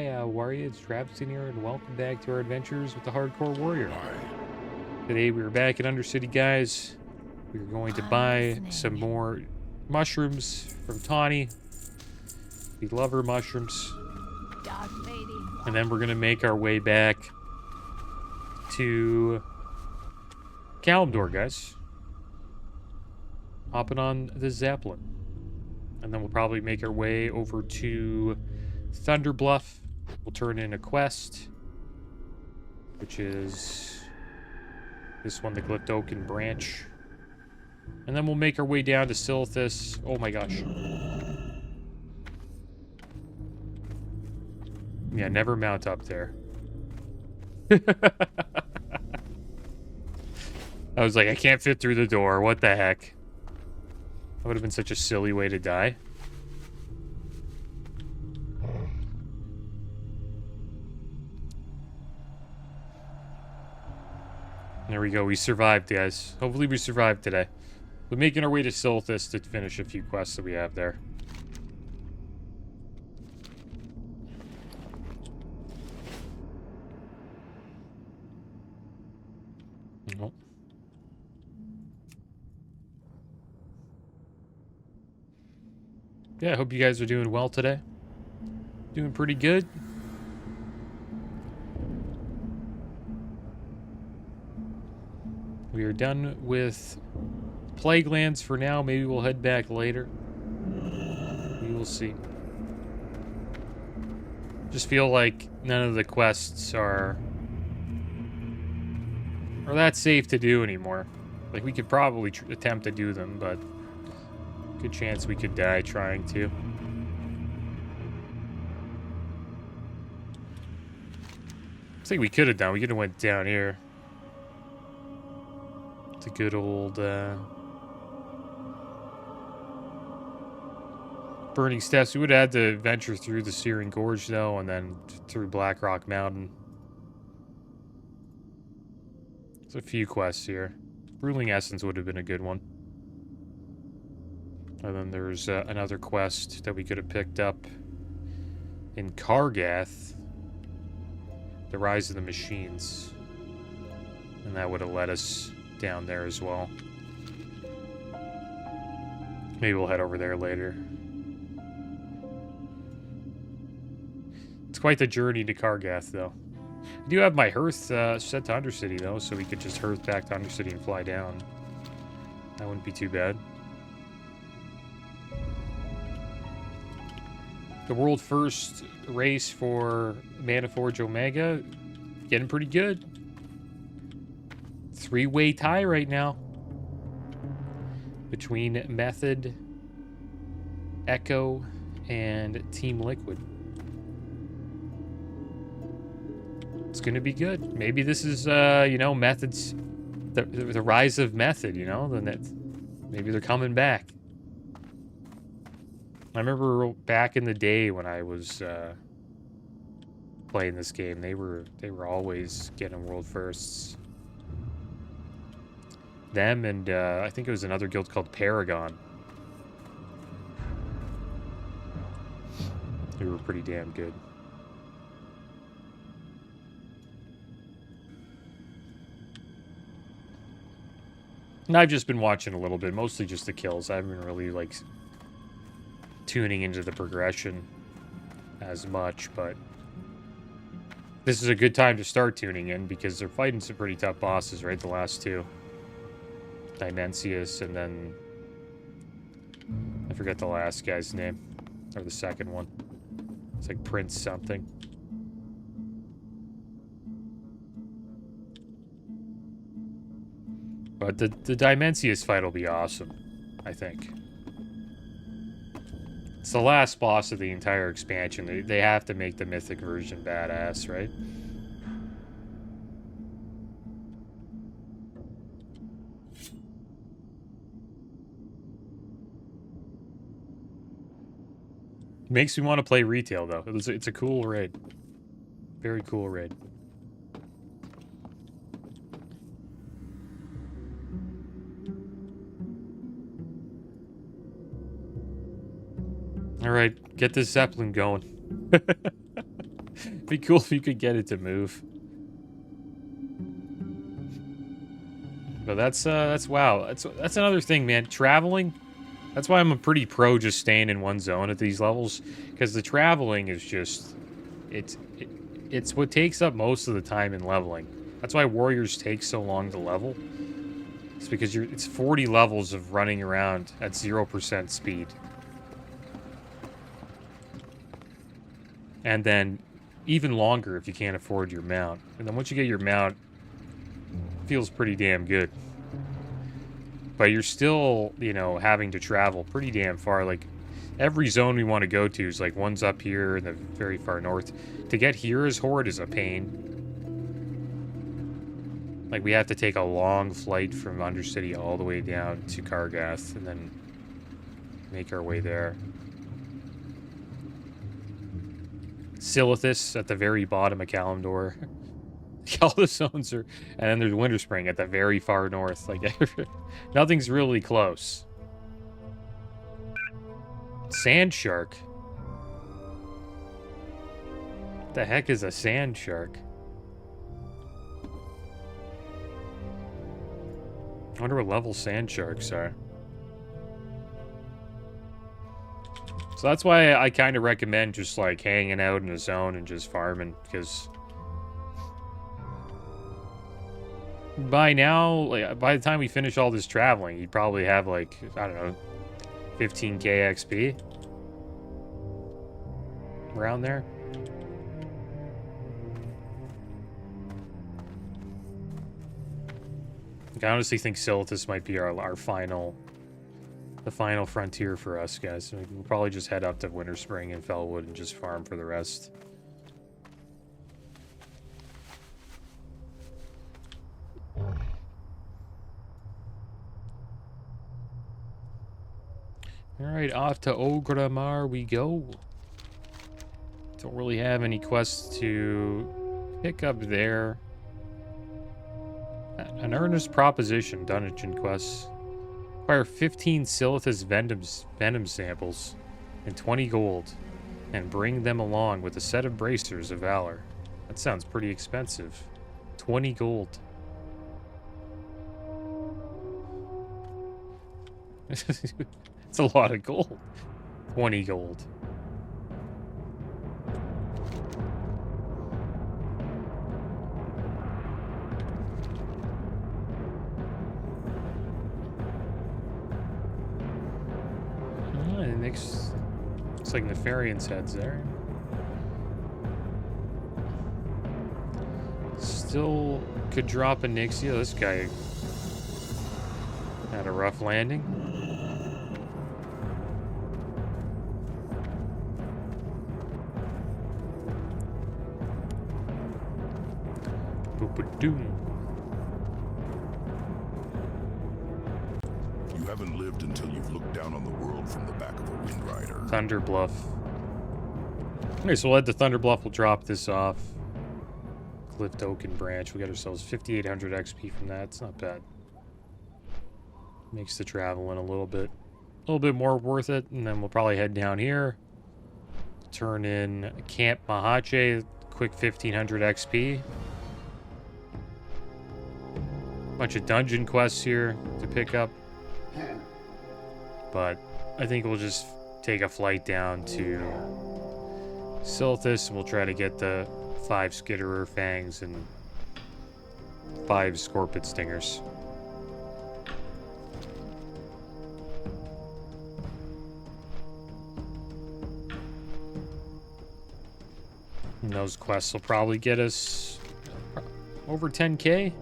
Hi, Warrior, it's Travis in here, and welcome back to our adventures with the Hardcore Warrior. Today we are back in Undercity, guys. We are going to buy some more mushrooms from Tawny. We love her mushrooms. And then we're going to make our way back to Kalimdor, guys. Hopping on the Zeppelin. And then we'll probably make our way over to Thunderbluff. We'll turn in a quest, which is this one, the Glyphed Oaken Branch. And then we'll make our way down to Silithus. Oh my gosh. Yeah, never mount up there. I was like, I can't fit through the door. What the heck? That would have been such a silly way to die. There we go. We survived, guys. Hopefully we survived today. We're making our way to Silithus to finish a few quests that we have there. Oh. Yeah, I hope you guys are doing well today. Doing pretty good. We are done with Plaguelands for now. Maybe we'll head back later. We will see. Just feel like none of the quests are that safe to do anymore. Like, we could probably attempt to do them, but good chance we could die trying to. I think we could have done. We could have went down here. It's a good old Burning Steps. We would have had to venture through the Searing Gorge, though, and then through Blackrock Mountain. There's a few quests here. Ruling Essence would have been a good one. And then there's another quest that we could have picked up in Kargath. The Rise of the Machines. And that would have led us down there as well. Maybe we'll head over there later. It's quite the journey to Kargath, though. I do have my hearth set to Undercity, though, so we could just hearth back to Undercity and fly down. That wouldn't be too bad. The world first race for Manaforge Omega, getting pretty good. 3-way tie right now between Method, Echo, and Team Liquid. It's gonna be good. Maybe this is, you know, Method's the rise of Method. You know, maybe they're coming back. I remember back in the day when I was playing this game, they were always getting world firsts. Them and I think it was another guild called Paragon. They were pretty damn good. And I've just been watching a little bit, mostly just the kills. I haven't been really, like, tuning into the progression as much, but this is a good time to start tuning in because they're fighting some pretty tough bosses, right? The last two. Dimensius, and then I forget the last guy's name, or the second one. It's like Prince something. But the Dimensius fight will be awesome, I think. It's the last boss of the entire expansion. They have to make the mythic version badass, right? Makes me want to play retail, though. It's a cool raid. Very cool raid. Alright, get this Zeppelin going. Be cool if you could get it to move. But that's wow. That's another thing, man. Traveling. That's why I'm a pretty pro just staying in one zone at these levels, because the traveling is just it's what takes up most of the time in leveling. That's why warriors take so long to level. It's because it's 40 levels of running around at 0% speed. And then even longer if you can't afford your mount. And then once you get your mount, it feels pretty damn good. But you're still, you know, having to travel pretty damn far. Like, every zone we want to go to is like one's up here in the very far north. To get here as Horde is a pain. Like, we have to take a long flight from Undercity all the way down to Kargath and then make our way there. Silithus at the very bottom of Kalimdor. All the zones are... And then there's Winterspring at the very far north. Like, nothing's really close. Sand Shark? What the heck is a Sand Shark? I wonder what level Sand Sharks are. So that's why I kind of recommend just, like, hanging out in a zone and just farming, because... by now, like, by the time we finish all this traveling, you'd probably have, like, I don't know, 15k XP? Around there? I honestly think Silithus might be our final... the final frontier for us, guys. We'll probably just head up to Winterspring and Fellwood and just farm for the rest. Alright, off to Orgrimmar we go. Don't really have any quests to pick up there. An earnest proposition, dungeon quests. Acquire 15 Silithus venom samples and 20 gold, and bring them along with a set of bracers of valor. That sounds pretty expensive. 20 gold. It's a lot of gold. 20 gold. Looks like Nefarian's head's there. Still could drop a Nixia. This guy had a rough landing. Boop-a-doom. You haven't lived until you've looked down on the world from the back of a Windrider. Thunder Bluff. Okay, so we'll head to Thunder Bluff. We'll drop this off. Cliff Oak and Branch. We got ourselves 5,800 XP from that. It's not bad. Makes the traveling a little bit more worth it. And then we'll probably head down here. Turn in Camp Mahache. Quick 1,500 XP. Bunch of dungeon quests here to pick up. But I think we'll just take a flight down to Silithus, and we'll try to get the 5 Skitterer Fangs and 5 Scorpid Stingers. And those quests will probably get us over 10k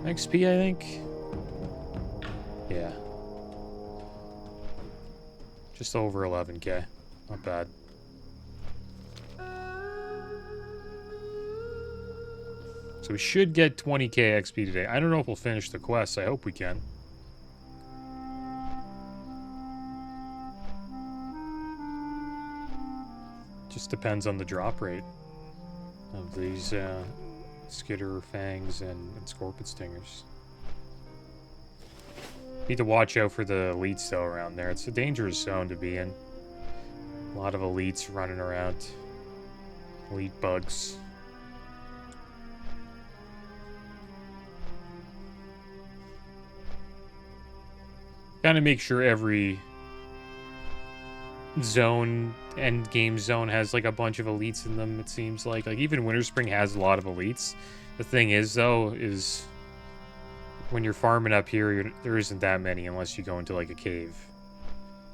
XP, I think. Yeah. Just over 11k. Not bad. So we should get 20k XP today. I don't know if we'll finish the quest. I hope we can. Just depends on the drop rate of these Skitterer Fangs and Scorpid Stingers. Need to watch out for the elites though around there. It's a dangerous zone to be in. A lot of elites running around. We'll eat bugs. Kind of make sure every zone, end game zone, has like a bunch of elites in them, it seems like. Like even Winterspring has a lot of elites. The thing is, though, is when you're farming up here, there isn't that many unless you go into like a cave.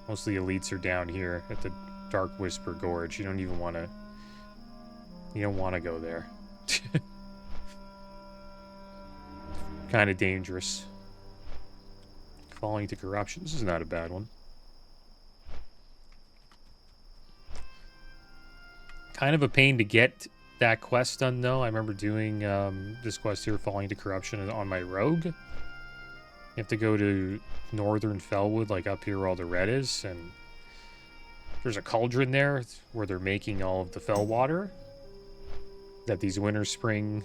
Most of the elites are down here at the Dark Whisper Gorge. You don't even want to... You don't want to go there. Kind of dangerous. Falling to corruption. This is not a bad one. Kind of a pain to get that quest done, though. I remember doing this quest here, Falling to Corruption, on my rogue. You have to go to Northern Fellwood, like up here where all the red is, and there's a cauldron there where they're making all of the fell water that these Winterfall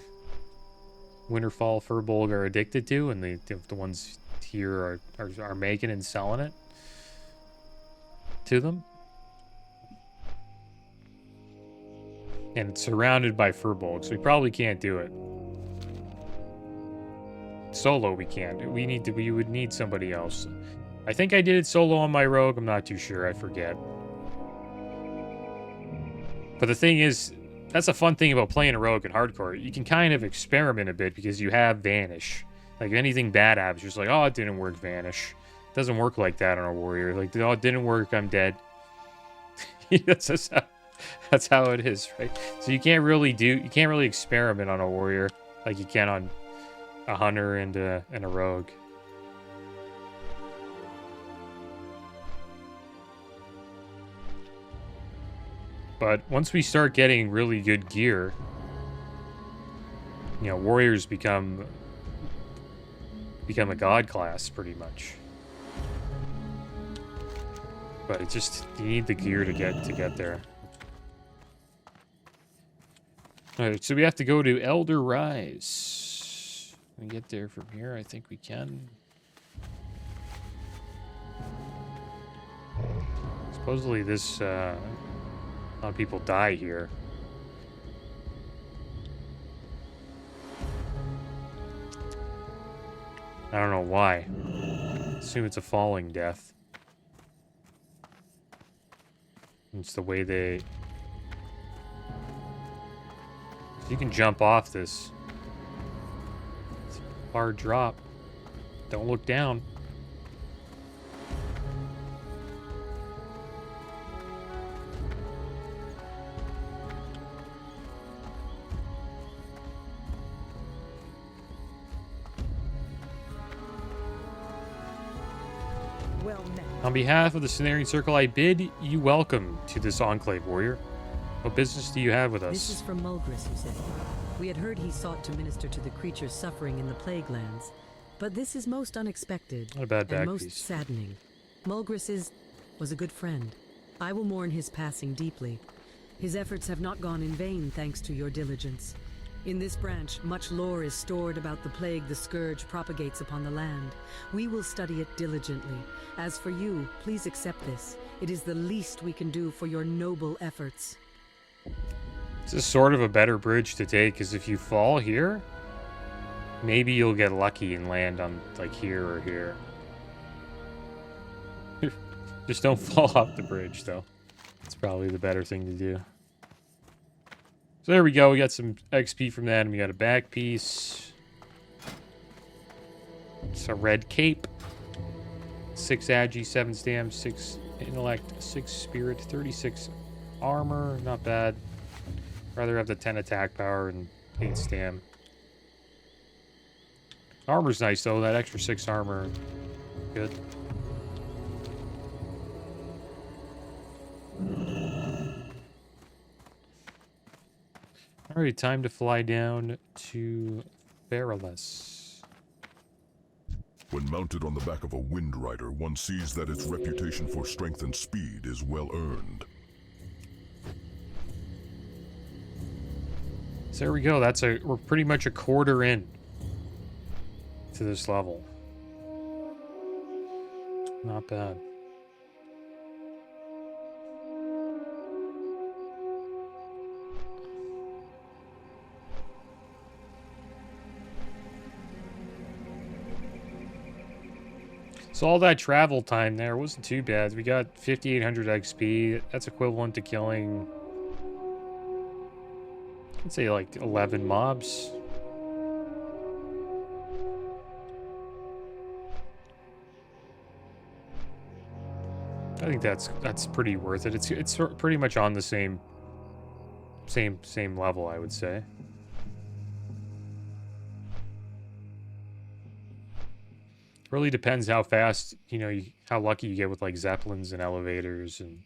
Furbolg are addicted to, and the ones here are making and selling it to them. And it's surrounded by Furbolg, so we probably can't do it. Solo we can't. We would need somebody else. I think I did it solo on my rogue. I'm not too sure. I forget. But the thing is, that's a fun thing about playing a rogue in hardcore. You can kind of experiment a bit because you have Vanish. Like, if anything bad happens, you're just like, oh, it didn't work, Vanish. It doesn't work like that on a warrior. Like, oh, it didn't work, I'm dead. That's how it is, right? So you can't really experiment on a warrior like you can on a hunter and a rogue. But once we start getting really good gear, you know, warriors become a god class pretty much. But it's just, you need the gear to get there. Alright, so we have to go to Elder Rise. Can we get there from here? I think we can. Supposedly this, a lot of people die here. I don't know why. Assume it's a falling death. It's the way they... You can jump off this. It's a hard drop. Don't look down. On behalf of the Cenarian Circle, I bid you welcome to this Enclave, warrior. What business do you have with us? This is from Mulgris, you say. We had heard he sought to minister to the creatures suffering in the Plague Lands, but this is most unexpected Not a bad back and most piece. saddening. Mulgris was a good friend. I will mourn his passing deeply. His efforts have not gone in vain thanks to your diligence. In this branch, much lore is stored about the plague the Scourge propagates upon the land. We will study it diligently. As for you, please accept this. It is the least we can do for your noble efforts. This is sort of a better bridge to take, because if you fall here, maybe you'll get lucky and land on, like, here or here. Just don't fall off the bridge, though. It's probably the better thing to do. So there we go. We got some XP from that, and we got a back piece. It's a red cape. 6 agi, 7 stam, 6 intellect, 6 spirit, 36 armor. Not bad. Rather have the 10 attack power and 8 stam. Armor's nice, though. That extra 6 armor. Good. Alright, time to fly down to Feralus. When mounted on the back of a Wind Rider, one sees that its reputation for strength and speed is well earned. So there we go. We're pretty much a quarter in to this level. Not bad. So all that travel time there wasn't too bad. We got 5,800 XP. That's equivalent to killing, I'd say, like 11 mobs. I think that's pretty worth it. It's pretty much on the same level, I would say. Really depends how fast, you know, how lucky you get with like zeppelins and elevators and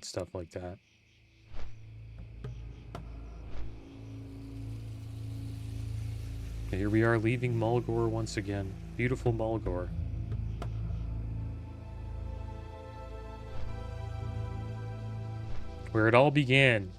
stuff like that. Here we are leaving Mulgore once again. Beautiful Mulgore. Where it all began.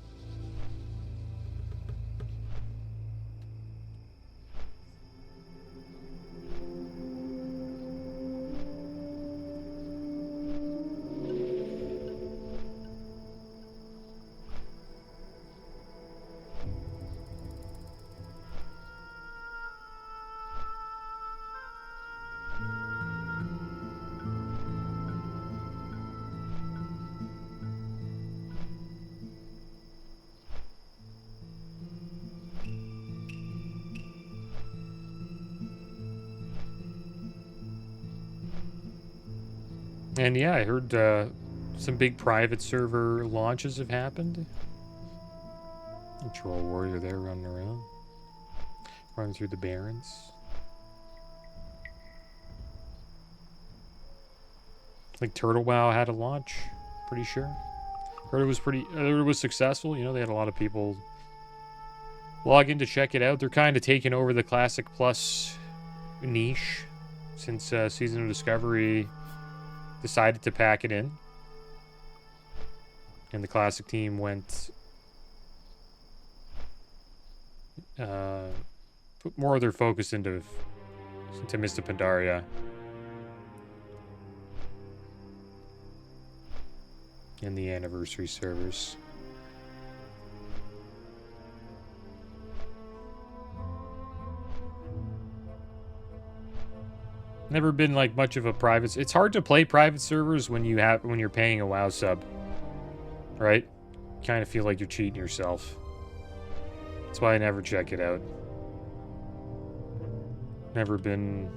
And yeah, I heard some big private server launches have happened. Troll warrior there running around. Running through the barrens. Like TurtleWow had a launch, pretty sure. Heard it was successful. You know, they had a lot of people log in to check it out. They're kind of taking over the Classic Plus niche since Season of Discovery decided to pack it in, and the Classic team went put more of their focus into Mista Pandaria and the anniversary servers. Never been like much of a private. It's hard to play private servers when you're paying a WoW sub, right? Kind of feel like you're cheating yourself. That's why I never check it out. Never been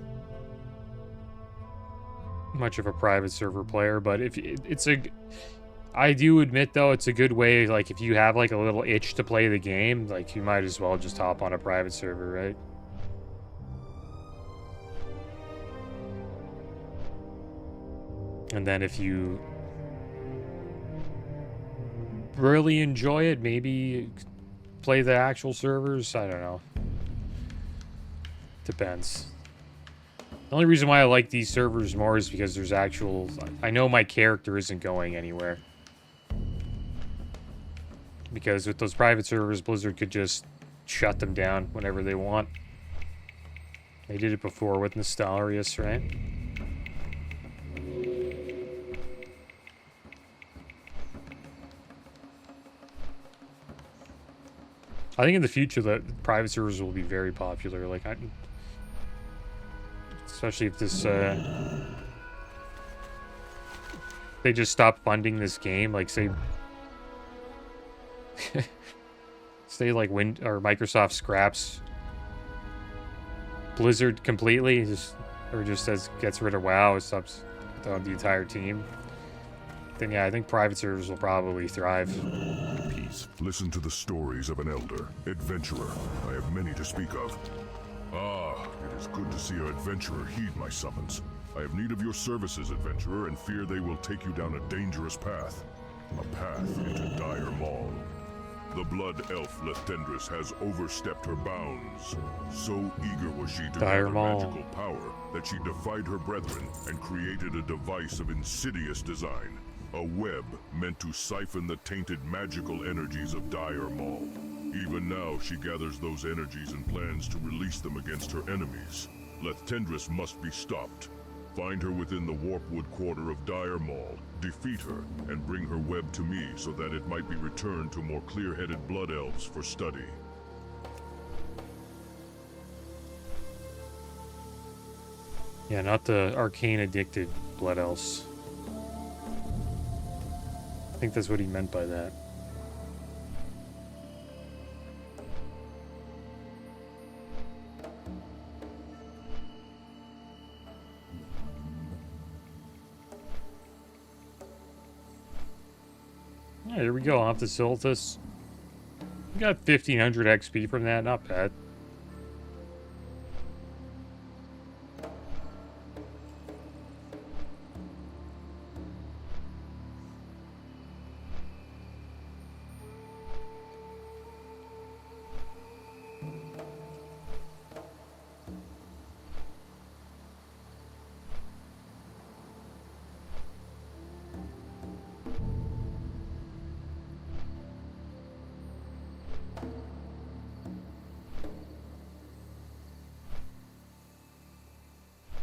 much of a private server player, but I do admit though it's a good way. Like if you have like a little itch to play the game, like you might as well just hop on a private server, right? And then if you really enjoy it, maybe play the actual servers. I don't know. Depends. The only reason why I like these servers more is because there's actual... I know my character isn't going anywhere. Because with those private servers, Blizzard could just shut them down whenever they want. They did it before with Nostalrius, right? I think in the future the private servers will be very popular. Like, especially if this they just stop funding this game. Like, say like Microsoft scraps Blizzard completely, gets rid of WoW, stops the entire team. Then yeah, I think private servers will probably thrive. Peace. Listen to the stories of an elder, adventurer. I have many to speak of. Ah, it is good to see an adventurer heed my summons. I have need of your services, adventurer, and fear they will take you down a dangerous path. A path into Dire Maul. The blood elf Lethendris has overstepped her bounds. So eager was she to gather magical power that she defied her brethren and created a device of insidious design. A web meant to siphon the tainted magical energies of Dire Maul. Even now, she gathers those energies and plans to release them against her enemies. Lethendris must be stopped. Find her within the Warpwood quarter of Dire Maul, defeat her, and bring her web to me so that it might be returned to more clear-headed blood elves for study. Yeah, not the arcane addicted blood elves. I think that's what he meant by that. Yeah, there we go. Off the Siltus. We got 1500 XP from that. Not bad.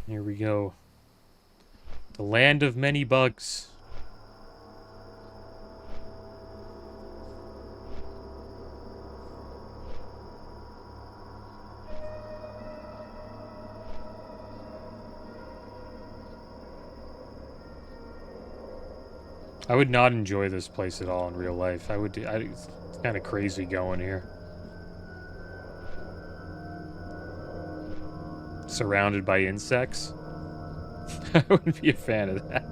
Here we go. The land of many bugs. I would not enjoy this place at all in real life. It's kind of crazy going here. Surrounded by insects. I wouldn't be a fan of that.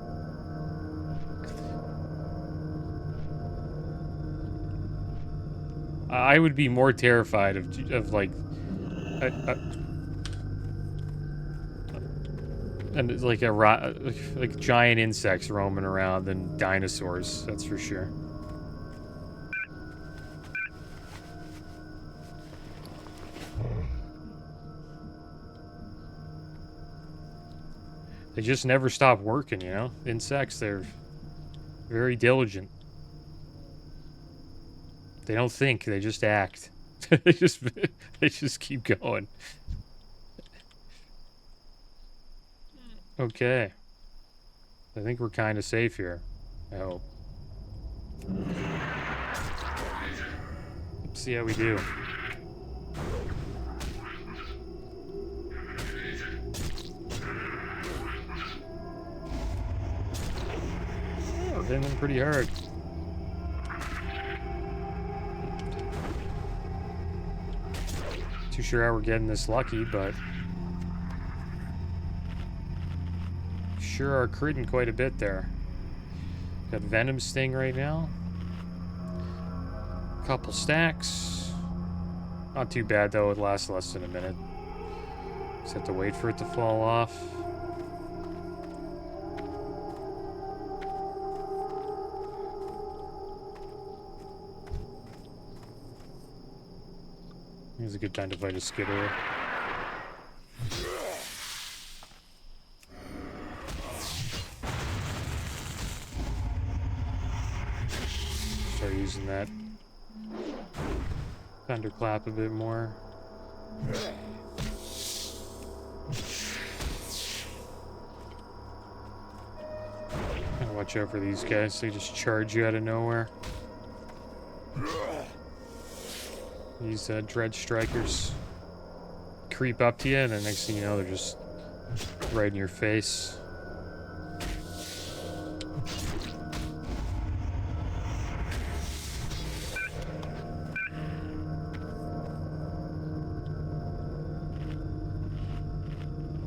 I would be more terrified of like and like like giant insects roaming around than dinosaurs. That's for sure. They just never stop working, you know? Insects, they're very diligent. They don't think, they just act. they just keep going. Okay. I think we're kind of safe here. I hope. Let's see how we do. Hitting them pretty hard. Too sure how we're getting this lucky, but sure are critting quite a bit there. Got Venom Sting right now. Couple stacks. Not too bad though, it lasts less than a minute. Just have to wait for it to fall off. It's a good time to fight a skitterer. Start using that thunderclap a bit more. Gotta watch out for these guys, they just charge you out of nowhere. These Dread Strikers creep up to you, and the next thing you know, they're just right in your face.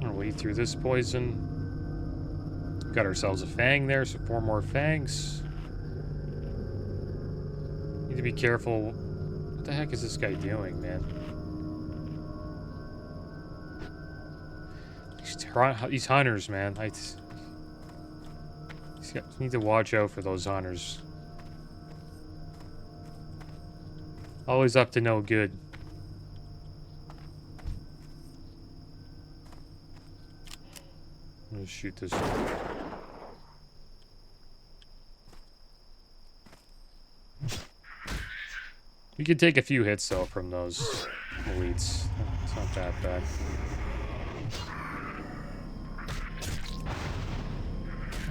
I'll wade through this poison. Got ourselves a fang there, so 4 more fangs. Need to be careful. What the heck is this guy doing, man? These hunters, man. Need to watch out for those hunters. Always up to no good. I'm gonna shoot this one. You can take a few hits, though, from those elites. It's not that bad.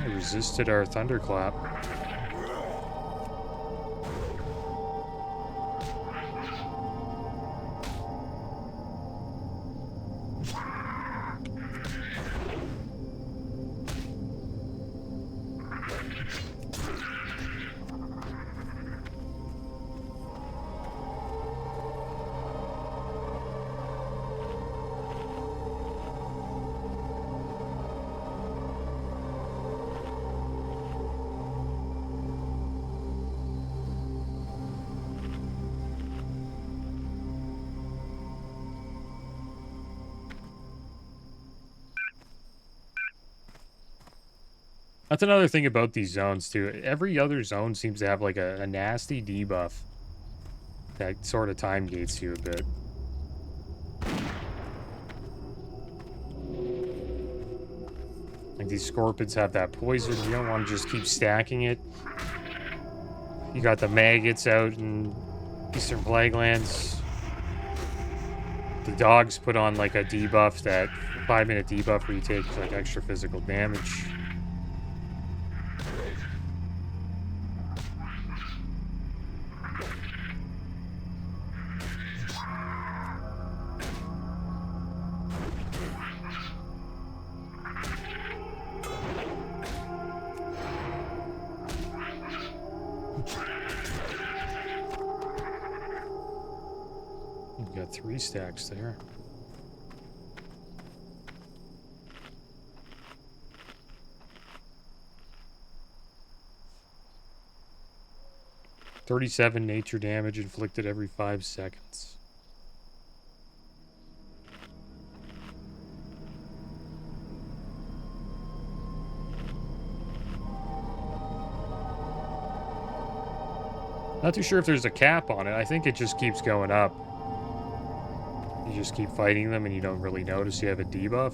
I resisted our thunderclap. That's another thing about these zones, too. Every other zone seems to have, like, a nasty debuff that sort of time gates you a bit. Like, these scorpions have that poison. You don't want to just keep stacking it. You got the maggots out in Eastern Plaguelands. The dogs put on, like, a debuff, that 5-minute debuff where you take, like, extra physical damage. You've got 3 stacks there. "37 nature damage inflicted every 5 seconds. Not too sure if there's a cap on it. I think it just keeps going up. You just keep fighting them and you don't really notice you have a debuff.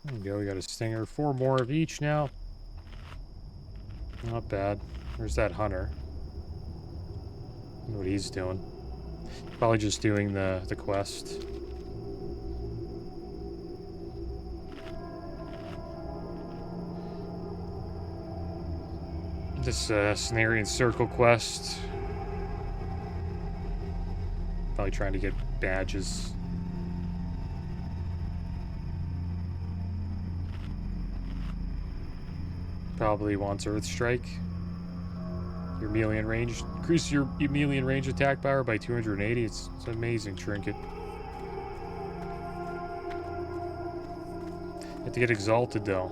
There we go, we got a stinger. 4 more of each now. Not bad. There's that hunter. I wonder what he's doing. Probably just doing the quest. This Cenarian Circle quest. Probably trying to get badges. Probably wants Earth Strike. Your melee and range. Increase your melee and range attack power by 280. It's an amazing trinket. You have to get exalted though.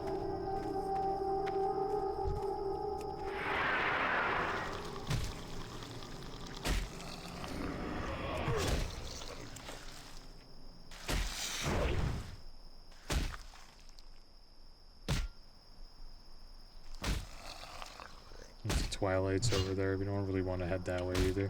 Twilight's over there. We don't really want to head that way either.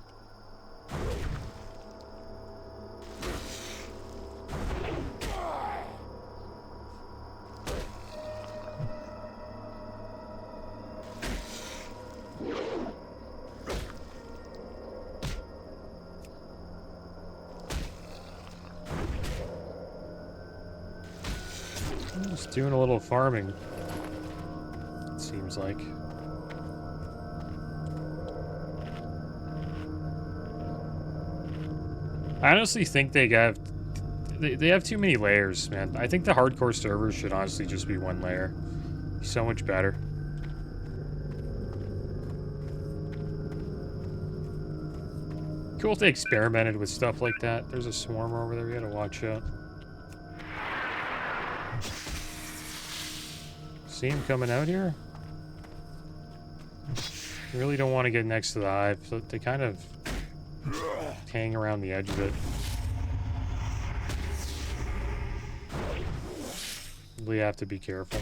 Just doing a little farming, it seems like. I honestly think they have too many layers, man. I think the hardcore servers should honestly just be 1 layer. So much better. Cool if they experimented with stuff like that. There's a swarm over there. We gotta watch out. See him coming out here? You really don't want to get next to the hive, so they kind of hang around the edge of it. We have to be careful.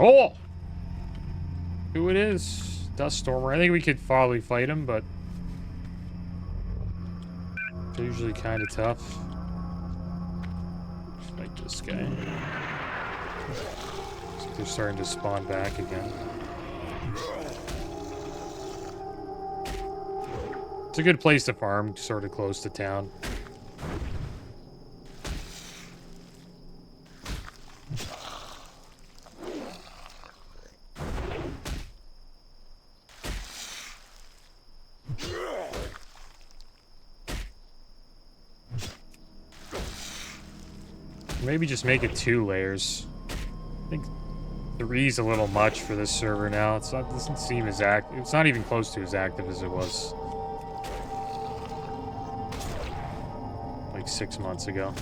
Oh! Who it is? Duststormer. I think we could probably fight him, but They're usually kind of tough. Like this guy. So they're starting to spawn back again. It's a good place to farm, sort of close to town. Maybe just make it 2 layers. I think 3's a little much for this server now. It doesn't seem as active. It's not even close to as active as it was like 6 months ago.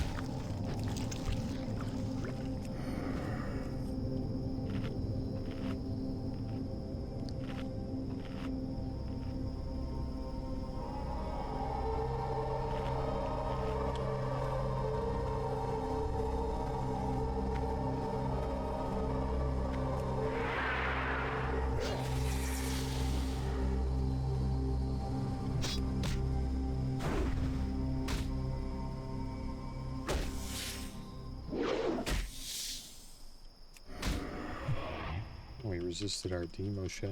We resisted our demo shot.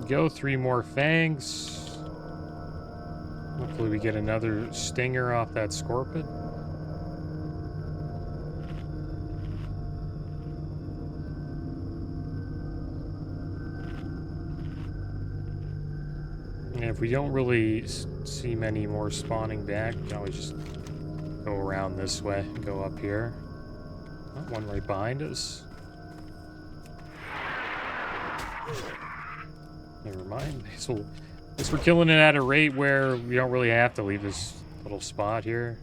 Go 3 more fangs. Hopefully we get another stinger off that scorpion. And if we don't really see many more spawning back, we can always just go around this way, go up here. Oh, one right behind us. Never mind. So, guess we're killing it at a rate where we don't really have to leave this little spot here.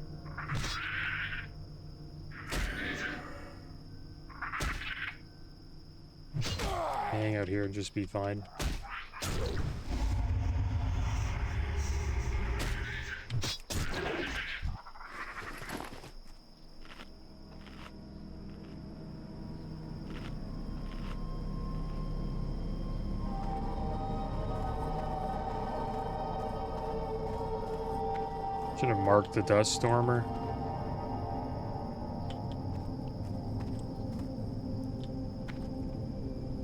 Hang out here and just be fine. Should have marked the dust stormer.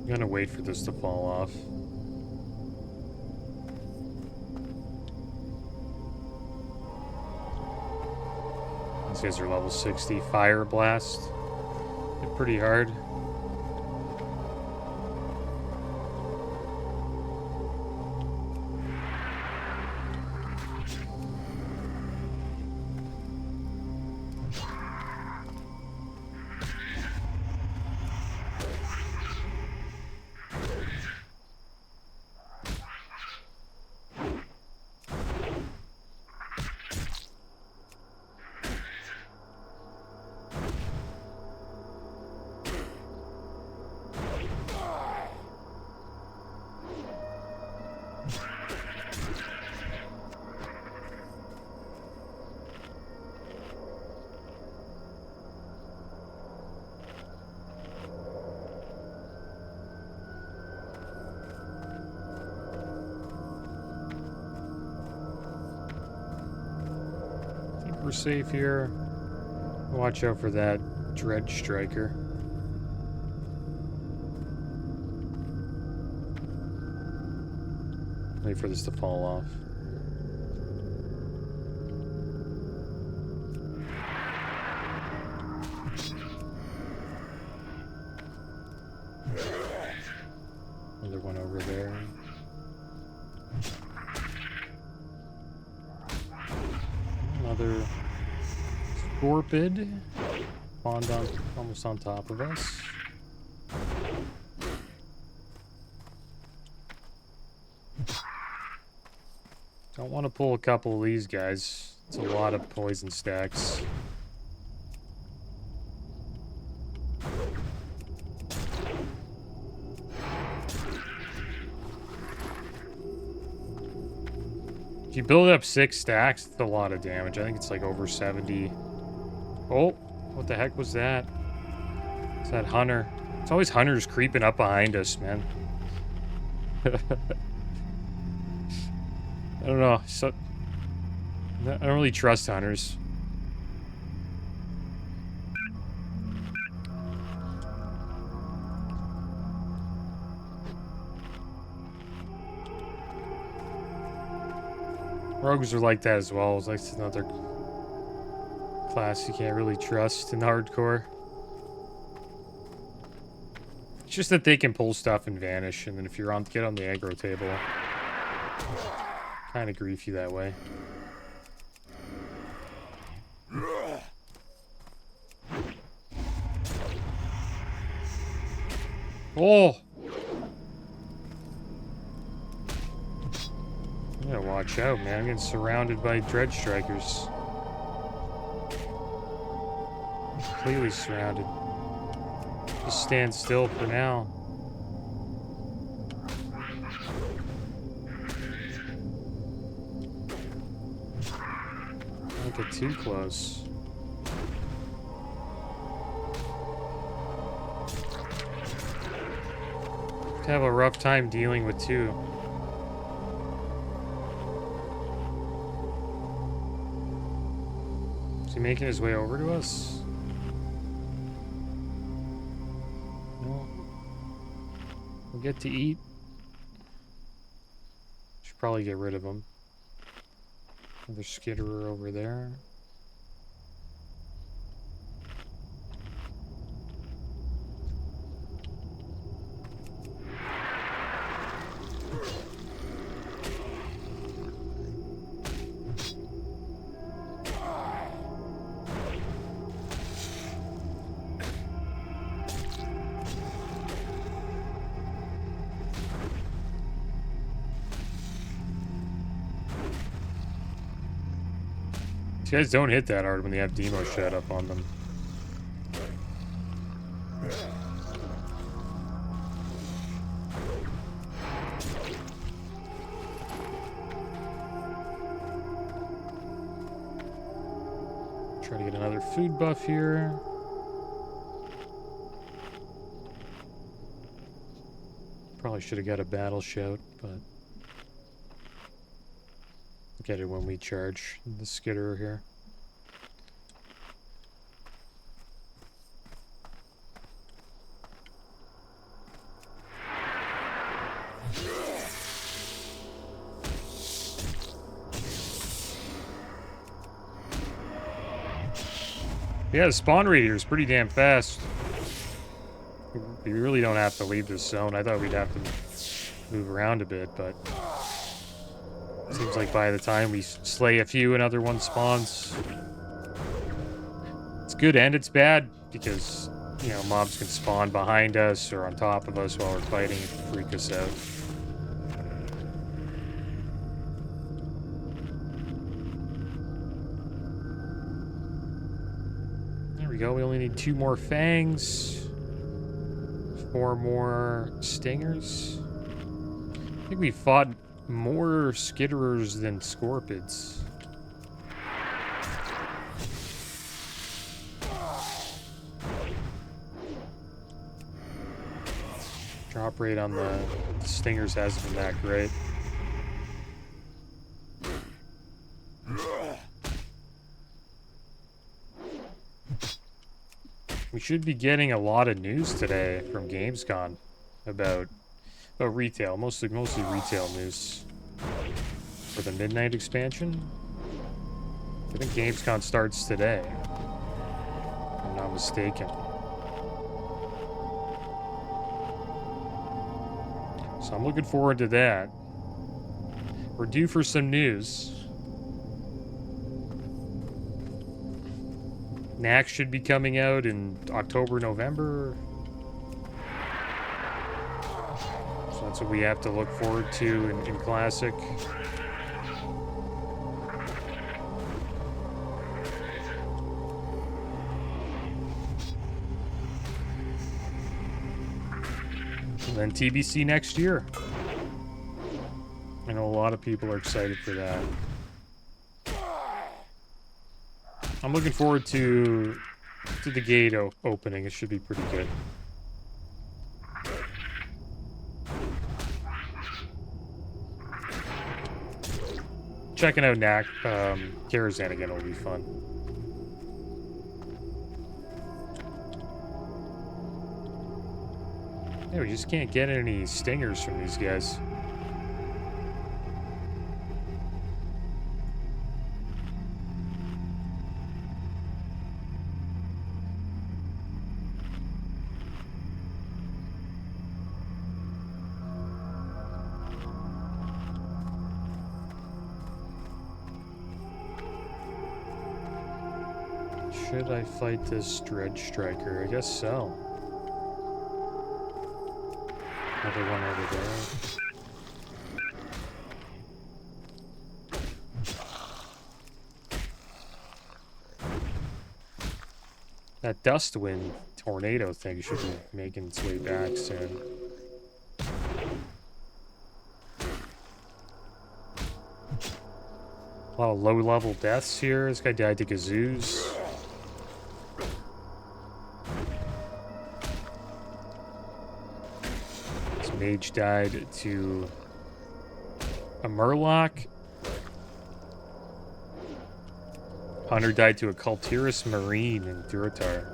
I'm gonna wait for this to fall off. These guys are level 60. Fire blast. Hit pretty hard. We're safe here. Watch out for that Dread Striker. Wait for this to fall off. Another one over there. Another Scorpid spawned on almost on top of us. Don't want to pull a couple of these guys. It's a lot of poison stacks. If you build up 6 stacks, it's a lot of damage. I think it's like over 70. Oh, what the heck was that? It's that hunter. It's always hunters creeping up behind us, man. I don't know. So, I don't really trust hunters. Rogues are like that as well. It's like another class you can't really trust in hardcore. It's just that they can pull stuff and vanish, and then if you're get on the aggro table, kind of grief you that way. Oh! I gotta watch out, man. I'm getting surrounded by dread strikers. Completely surrounded. Just stand still for now. Don't get too close. Have a rough time dealing with 2. Is he making his way over to us? No. We'll get to eat. Should probably get rid of him. Another skitterer over there. These guys don't hit that hard when they have demo shut up on them. Try to get another food buff here. Probably should have got a battle shout, but get it when we charge the skitterer here. Yeah, the spawn rate here is pretty damn fast. We really don't have to leave this zone. I thought we'd have to move around a bit, but seems like by the time we slay a few, another one spawns. It's good and it's bad because, you know, mobs can spawn behind us or on top of us while we're fighting and freak us out. There we go. We only need 2 more fangs. 4 more stingers. I think we fought more skitterers than scorpids. Drop rate on the stingers hasn't been that great. We should be getting a lot of news today from Gamescom about retail, mostly retail news for the midnight expansion. I think Gamescom starts today, if I'm not mistaken. So I'm looking forward to that. We're due for some news. Nax should be coming out in October, November. So that's what we have to look forward to in Classic. then TBC next year. I know a lot of people are excited for that. I'm looking forward to the gate opening. It should be pretty good. Checking out Karazhan again will be fun. Yeah, we just can't get any stingers from these guys. Should I fight this Dredge Striker? I guess so. Another one over there. That Dustwind tornado thing should be making its way back soon. A lot of low-level deaths here. This guy died to Gazoos. Mage died to a Murloc. Hunter died to a Cultirus Marine in Durotar.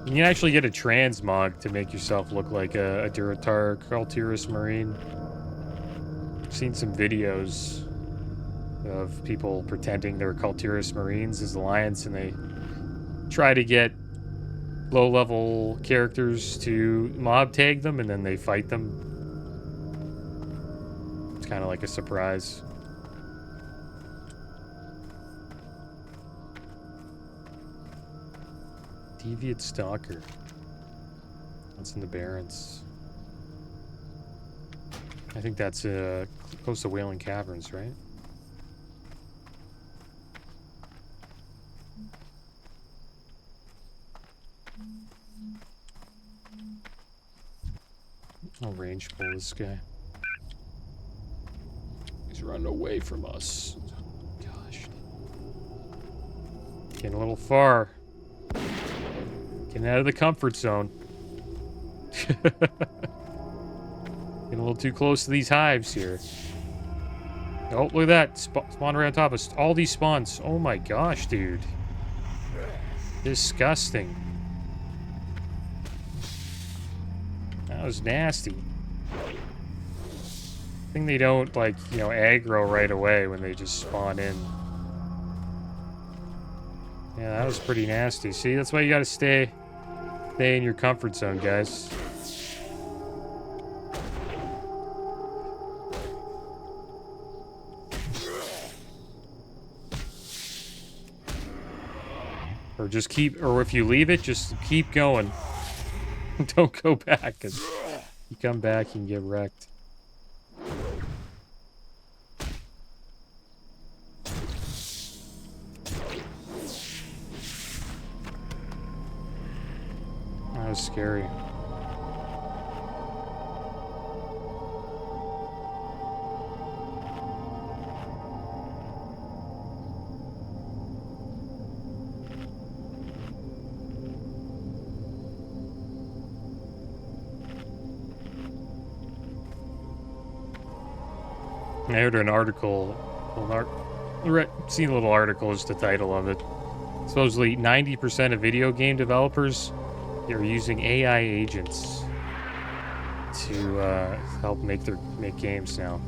You can actually get a transmog to make yourself look like a Durotar Cultirus Marine. I've seen some videos of people pretending they're Cultirus Marines as Alliance, and they try to get low-level characters to mob tag them, and then they fight them. It's kind of like a surprise. Deviant Stalker. That's in the Barrens. I think that's close to Wailing Caverns, right? I'll range pull this guy. He's running away from us. Gosh. Getting a little far. Getting out of the comfort zone. Getting a little too close to these hives here. Oh, look at that. Spawn right on top of us. All these spawns. Oh my gosh, dude. Disgusting. That was nasty. I think they don't, like, you know, aggro right away when they just spawn in. Yeah, that was pretty nasty. See, that's why you gotta stay in your comfort zone, guys. Or just keep, or if you leave it, just keep going. Don't go back, because you come back, you can get wrecked. That was scary. I heard an article, seen a little article, is the title of it. Supposedly 90% of video game developers are using AI agents to help make games now.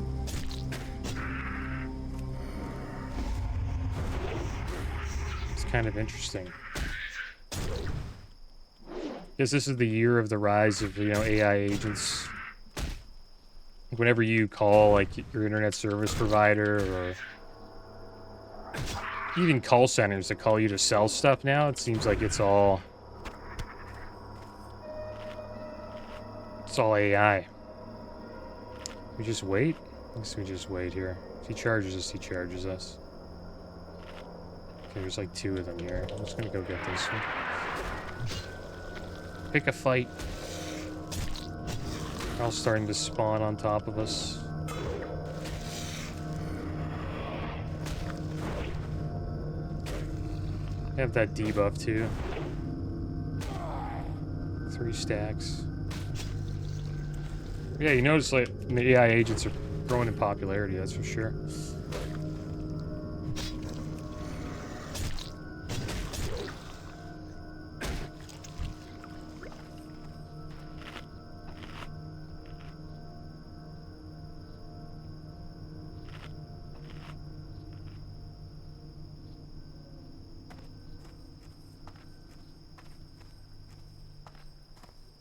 It's kind of interesting. Because this is the year of the rise of, you know, AI agents. Whenever you call, like, your internet service provider, or even call centers that call you to sell stuff now, it seems like it's all AI. We just wait? I guess we just wait here. If he charges us, he charges us. Okay, there's like 2 of them here. I'm just gonna go get this one. Pick a fight. They're all starting to spawn on top of us. I have that debuff too. 3 stacks. Yeah, you notice like the AI agents are growing in popularity, that's for sure.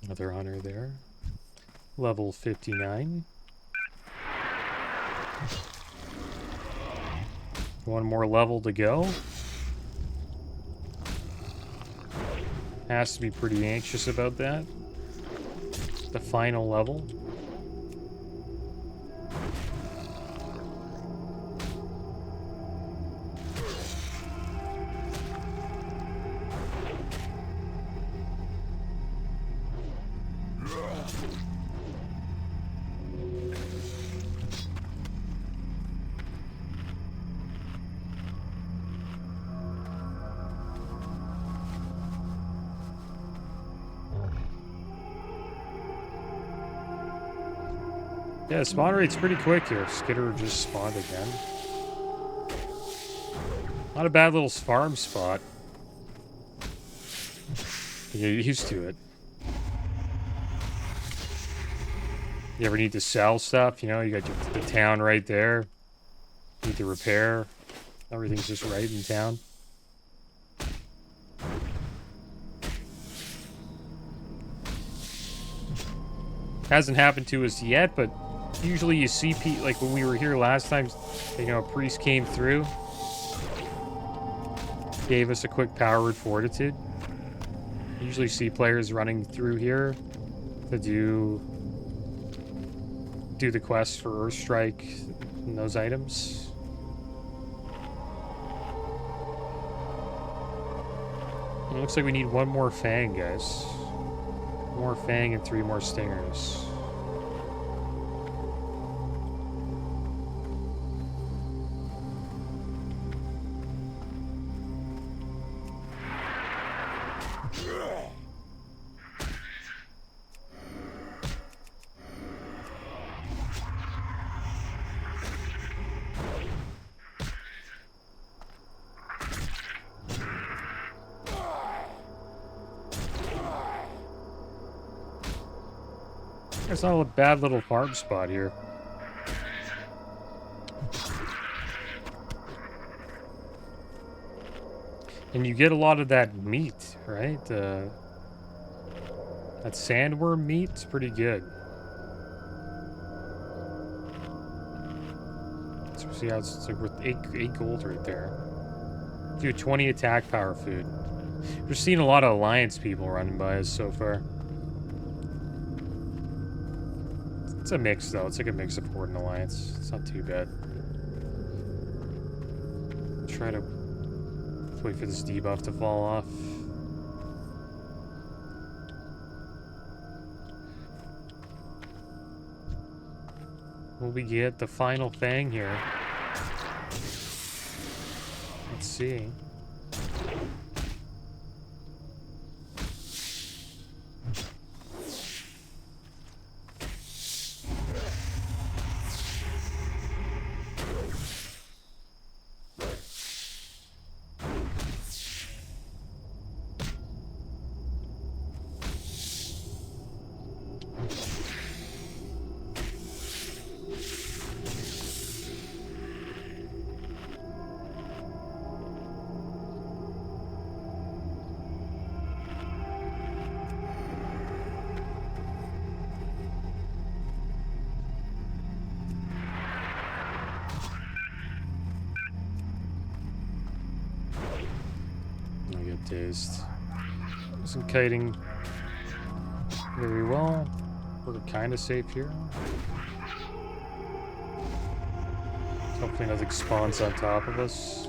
Another hunter there. Level 59. One more level to go. Has to be pretty anxious about that. The final level. Yeah, spawn rate's pretty quick here. Skitter just spawned again. Not a bad little farm spot. You get used to it. You ever need to sell stuff? You know, you got the town right there. Need to repair. Everything's just right in town. Hasn't happened to us yet, but usually you see like when we were here last time, you know, a priest came through, gave us a quick power word fortitude. You usually see players running through here to do the quest for Earthstrike and those items. It looks like we need one more Fang, guys. More Fang and 3 more Stingers. It's not a bad little farm spot here. And you get a lot of that meat, right? That sandworm meat's pretty good. So see how it's like worth 8 gold right there. Do 20 attack power food. We're seeing a lot of Alliance people running by us so far. It's a mix, though. It's like a mix of Horde and Alliance. It's not too bad. Try to wait for this debuff to fall off. Will we get the final Fang here? Let's see. Dazed. Isn't kiting very well. We're kind of safe here. Hopefully nothing spawns on top of us.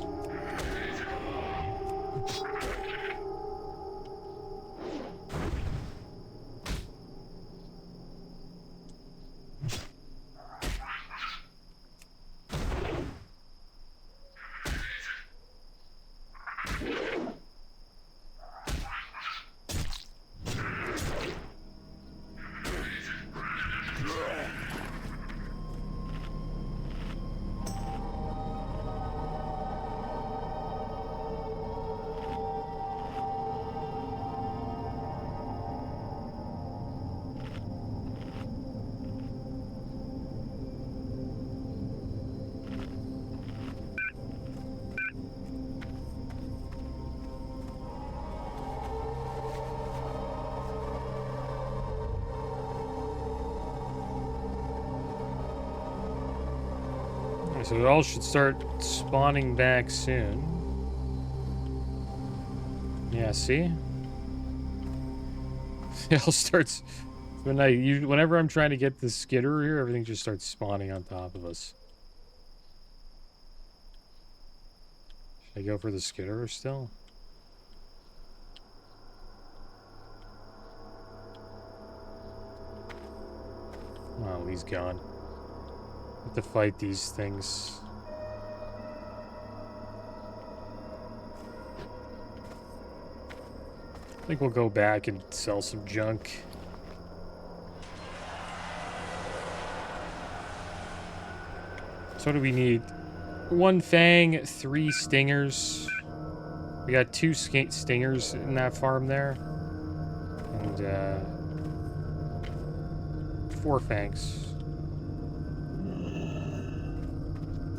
So it all should start spawning back soon. Yeah, see? It all starts... Whenever I'm trying to get the skidder here, everything just starts spawning on top of us. Should I go for the skidder still? Oh, he's gone. Have to fight these things. I think we'll go back and sell some junk. So what do we need? 1 fang, 3 stingers. We got 2 stingers in that farm there. And 4 fangs.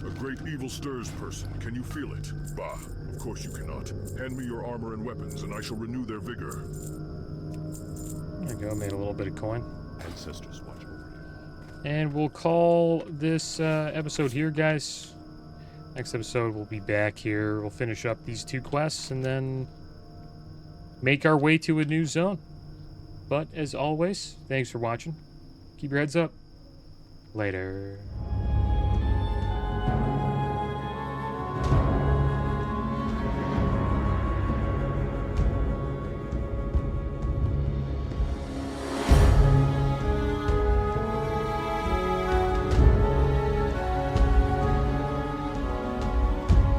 A great evil stirs, person. Can you feel it? Bah, of course you cannot. Hand me your armor and weapons, and I shall renew their vigor. There we go, made a little bit of coin. Ancestors watch over you. And we'll call this episode here, guys. Next episode, we'll be back here. We'll finish up these 2 quests and then make our way to a new zone. But as always, thanks for watching. Keep your heads up. Later.